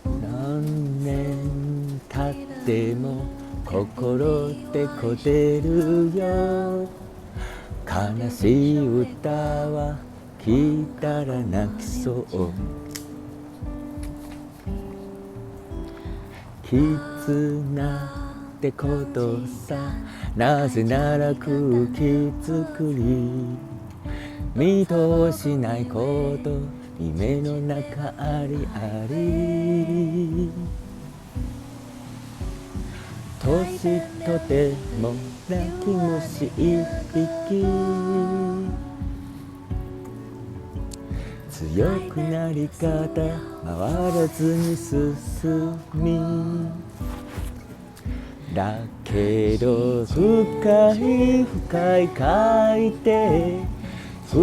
何年経っても心ってこてるよ。悲しい歌は聞いたら泣きそう。絆ってことさ、なぜなら空気作り見通しないこと夢の中ありあり。年とても泣き虫一匹、強くなり方回らずに進み、だけど深い深い書いて深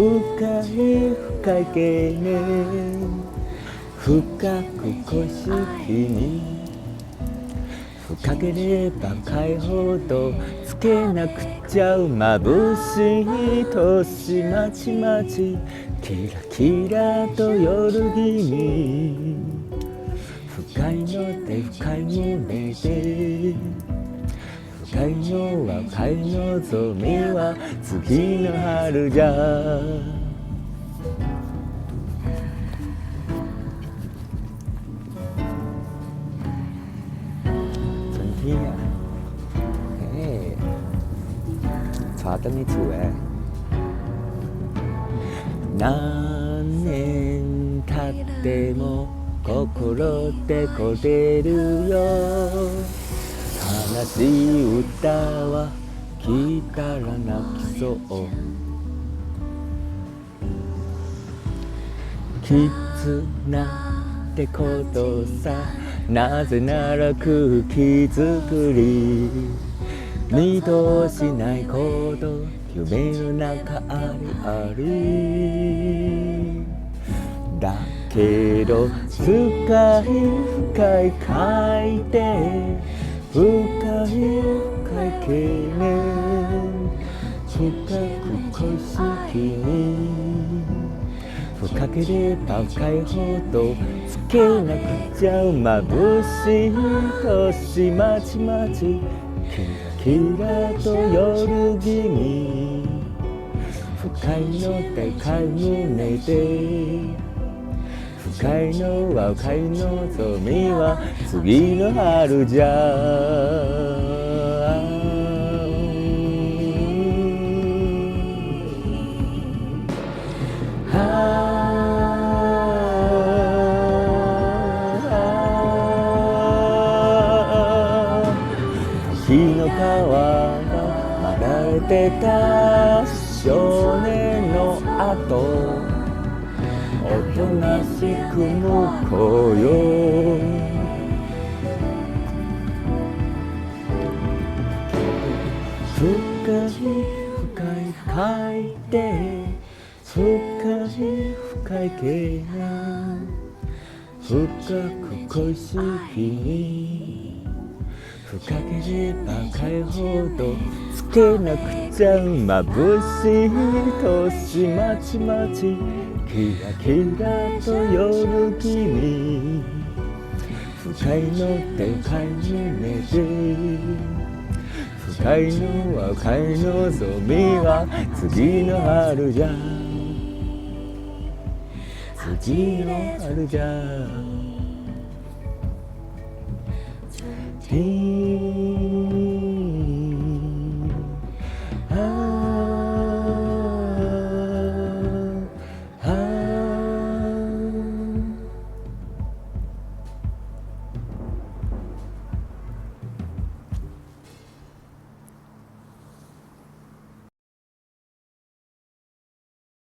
い深い懸念、深く腰に深ければ深いほどつけなくちゃ眩しい年まちまちキラキラと夜君、深いので深い胸で深いのは深い望みは次の春じゃ。Hier. Hey. Vater mir zu, ey. 何年経っても心ってこてるよ。悲しい歌は聞いたら泣きそう。絆ってことさ、なぜなら空気作り見通しないこと夢の中ありあり。だけど深い深い書いて深い深い懸念、深く腰に深ければ深いほどつけなくちゃ眩しい年まちまちキラキラと夜君、深いので深い胸で深いのは深い望みは次の春じゃ。時の川が流れてた少年の後、おとなしく向こうよ。深い深い書いて深い深い懸念、深く腰に深ければ深いほどつけなくちゃ眩しい年まちまちキラキラと夜君、深いので深い胸で深いのは深い望みは次の春じゃ、次の春じゃ。